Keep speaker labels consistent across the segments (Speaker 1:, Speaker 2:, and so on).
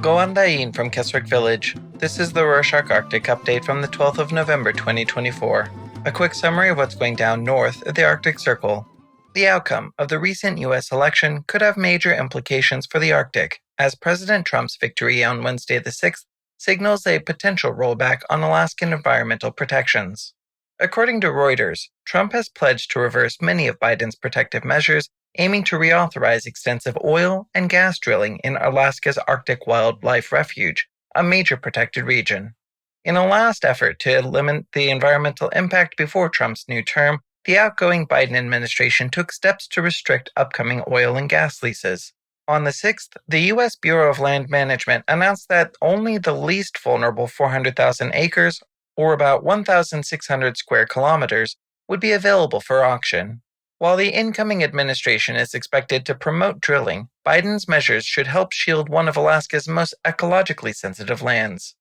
Speaker 1: Goandain from Keswick Village. This is the Rorschach Arctic update from the 12th of November 2024. A quick summary of what's going down north of the Arctic Circle. The outcome of the recent U.S. election could have major implications for the Arctic, as President Trump's victory on Wednesday the 6th signals a potential rollback on Alaskan environmental protections. According to Reuters, Trump has pledged to reverse many of Biden's protective measures, aiming to reauthorize extensive oil and gas drilling in Alaska's Arctic Wildlife Refuge, a major protected region. In a last effort to limit the environmental impact before Trump's new term, the outgoing Biden administration took steps to restrict upcoming oil and gas leases. On the 6th, the U.S. Bureau of Land Management announced that only the least vulnerable 400,000 acres, or about 1,600 square kilometers, would be available for auction. While the incoming administration is expected to promote drilling, Biden's measures should help shield one of Alaska's most ecologically sensitive lands.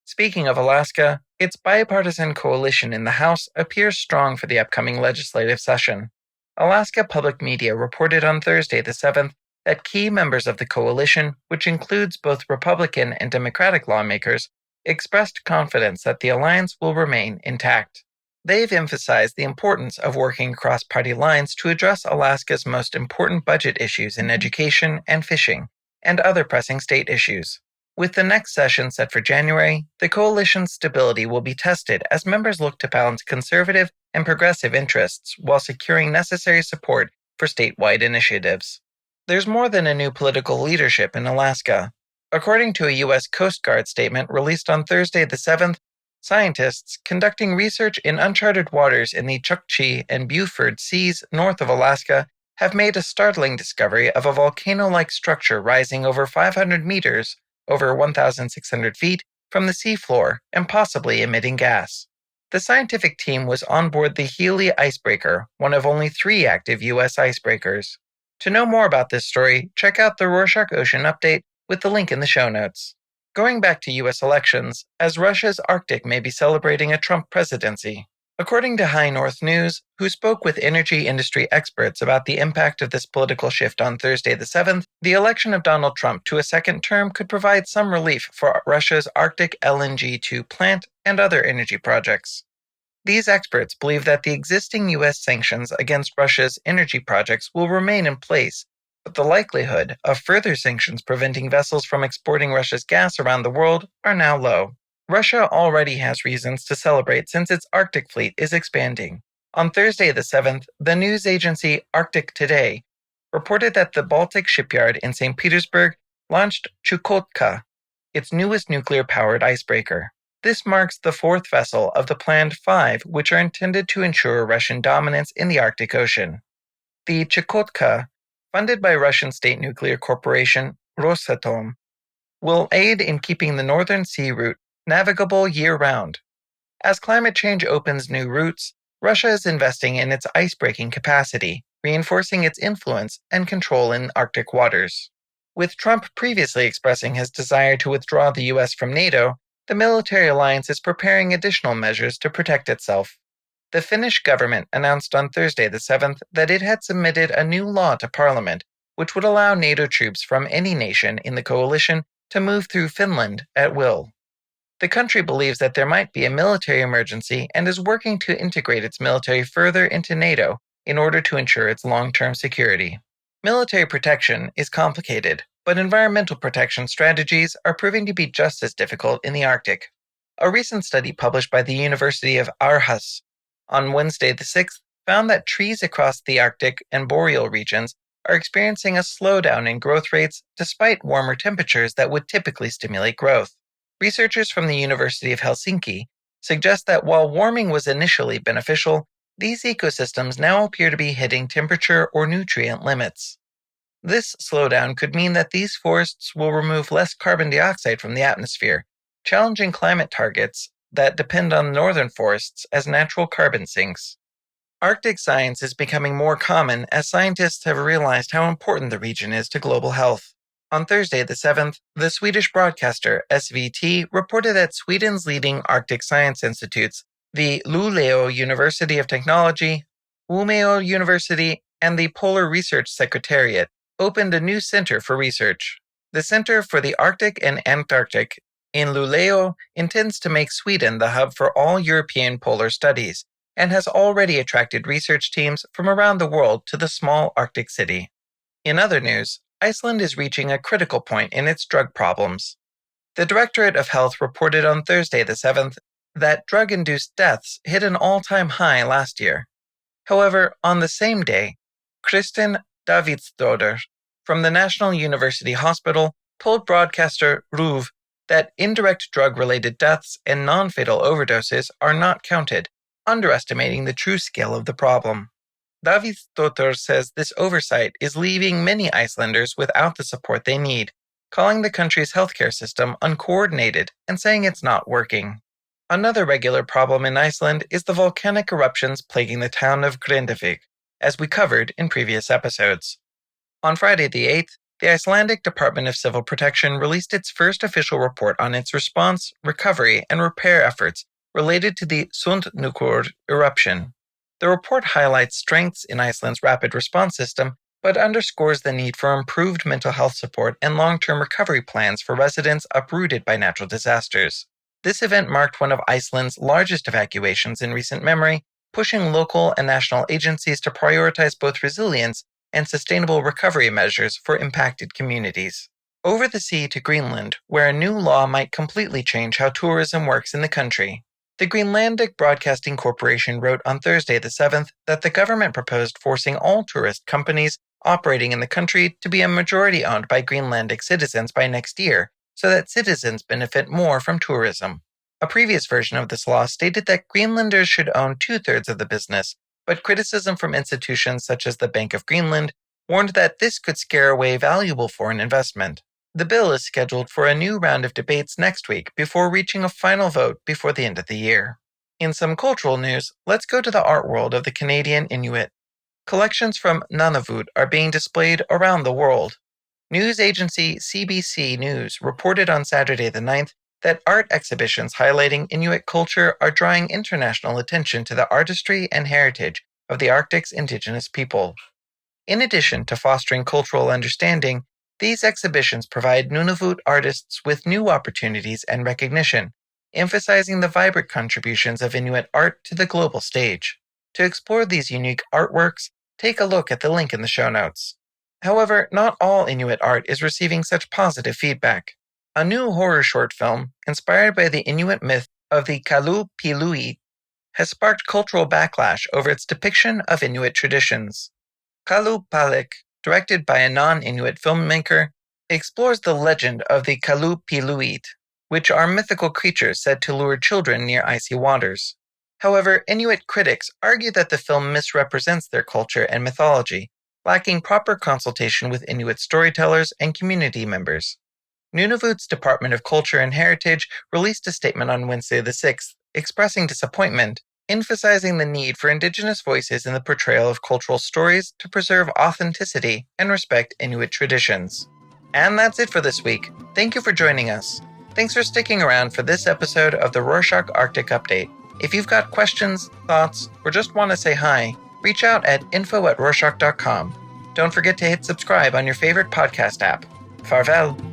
Speaker 1: Speaking of Alaska, its bipartisan coalition in the House appears strong for the upcoming legislative session. Alaska Public Media reported on Thursday the 7th that key members of the coalition, which includes both Republican and Democratic lawmakers, expressed confidence that the alliance will remain intact. They've emphasized the importance of working across party lines to address Alaska's most important budget issues in education and fishing, and other pressing state issues. With the next session set for January, the coalition's stability will be tested as members look to balance conservative and progressive interests while securing necessary support for statewide initiatives. There's more than a new political leadership in Alaska. According to a U.S. Coast Guard statement released on Thursday the 7th, scientists conducting research in uncharted waters in the Chukchi and Beaufort Seas north of Alaska have made a startling discovery of a volcano-like structure rising over 500 meters, over 1,600 feet, from the seafloor and possibly emitting gas. The scientific team was on board the Healy icebreaker, one of only 3 active U.S. icebreakers. To know more about this story, check out the Rorschach Ocean Update with the link in the show notes. Going back to U.S. elections, as Russia's Arctic may be celebrating a Trump presidency. According to High North News, who spoke with energy industry experts about the impact of this political shift on Thursday the 7th, the election of Donald Trump to a second term could provide some relief for Russia's Arctic LNG-2 plant and other energy projects. These experts believe that the existing U.S. sanctions against Russia's energy projects will remain in place, but the likelihood of further sanctions preventing vessels from exporting Russia's gas around the world are now low. Russia already has reasons to celebrate since its Arctic fleet is expanding. On Thursday the 7th, the news agency Arctic Today reported that the Baltic shipyard in St. Petersburg launched Chukotka, its newest nuclear-powered icebreaker. This marks the 4th vessel of the planned 5, which are intended to ensure Russian dominance in the Arctic Ocean. The Chukotka, funded by Russian state nuclear corporation Rosatom, will aid in keeping the Northern Sea route navigable year-round. As climate change opens new routes, Russia is investing in its ice-breaking capacity, reinforcing its influence and control in Arctic waters. With Trump previously expressing his desire to withdraw the U.S. from NATO, the military alliance is preparing additional measures to protect itself. The Finnish government announced on Thursday the 7th that it had submitted a new law to Parliament, which would allow NATO troops from any nation in the coalition to move through Finland at will. The country believes that there might be a military emergency and is working to integrate its military further into NATO in order to ensure its long-term security. Military protection is complicated, but environmental protection strategies are proving to be just as difficult in the Arctic. A recent study published by the University of Aarhus on Wednesday the 6th found that trees across the Arctic and boreal regions are experiencing a slowdown in growth rates despite warmer temperatures that would typically stimulate growth. Researchers from the University of Helsinki suggest that while warming was initially beneficial, these ecosystems now appear to be hitting temperature or nutrient limits. This slowdown could mean that these forests will remove less carbon dioxide from the atmosphere, challenging climate targets that depend on northern forests as natural carbon sinks. Arctic science is becoming more common as scientists have realized how important the region is to global health. On Thursday the 7th, the Swedish broadcaster SVT reported that Sweden's leading Arctic science institutes, the Luleå University of Technology, Umeå University and the Polar Research Secretariat opened a new center for research. The Center for the Arctic and Antarctic in Luleå intends to make Sweden the hub for all European polar studies, and has already attracted research teams from around the world to the small Arctic city. In other news, Iceland is reaching a critical point in its drug problems. The Directorate of Health reported on Thursday the 7th that drug-induced deaths hit an all-time high last year. However, on the same day, Kristin Davidsdottir from the National University Hospital told broadcaster RÚV that indirect drug-related deaths and non-fatal overdoses are not counted, underestimating the true scale of the problem. Davidsdottir says this oversight is leaving many Icelanders without the support they need, calling the country's healthcare system uncoordinated and saying it's not working. Another regular problem in Iceland is the volcanic eruptions plaguing the town of Grindavik, as we covered in previous episodes. On Friday the 8th, the Icelandic Department of Civil Protection released its first official report on its response, recovery, and repair efforts related to the Sundhnúkur eruption. The report highlights strengths in Iceland's rapid response system, but underscores the need for improved mental health support and long-term recovery plans for residents uprooted by natural disasters. This event marked one of Iceland's largest evacuations in recent memory, pushing local and national agencies to prioritize both resilience and sustainable recovery measures for impacted communities. Over the sea to Greenland, where a new law might completely change how tourism works in the country. The Greenlandic Broadcasting Corporation wrote on Thursday the 7th that the government proposed forcing all tourist companies operating in the country to be a majority owned by Greenlandic citizens by next year, so that citizens benefit more from tourism. A previous version of this law stated that Greenlanders should own 2/3 of the business, but criticism from institutions such as the Bank of Greenland warned that this could scare away valuable foreign investment. The bill is scheduled for a new round of debates next week before reaching a final vote before the end of the year. In some cultural news, let's go to the art world of the Canadian Inuit. Collections from Nunavut are being displayed around the world. News agency CBC News reported on Saturday the 9th that art exhibitions highlighting Inuit culture are drawing international attention to the artistry and heritage of the Arctic's indigenous people. In addition to fostering cultural understanding, these exhibitions provide Nunavut artists with new opportunities and recognition, emphasizing the vibrant contributions of Inuit art to the global stage. To explore these unique artworks, take a look at the link in the show notes. However, not all Inuit art is receiving such positive feedback. A new horror short film, inspired by the Inuit myth of the Kalupiluit, has sparked cultural backlash over its depiction of Inuit traditions. Kalupalik, directed by a non-Inuit filmmaker, explores the legend of the Kalupiluit, which are mythical creatures said to lure children near icy waters. However, Inuit critics argue that the film misrepresents their culture and mythology, lacking proper consultation with Inuit storytellers and community members. Nunavut's Department of Culture and Heritage released a statement on Wednesday the 6th, expressing disappointment, emphasizing the need for Indigenous voices in the portrayal of cultural stories to preserve authenticity and respect Inuit traditions. And that's it for this week. Thank you for joining us. Thanks for sticking around for this episode of the Rorschach Arctic Update. If you've got questions, thoughts, or just want to say hi, reach out at info@rorschach.com. Don't forget to hit subscribe on your favorite podcast app. Farvel!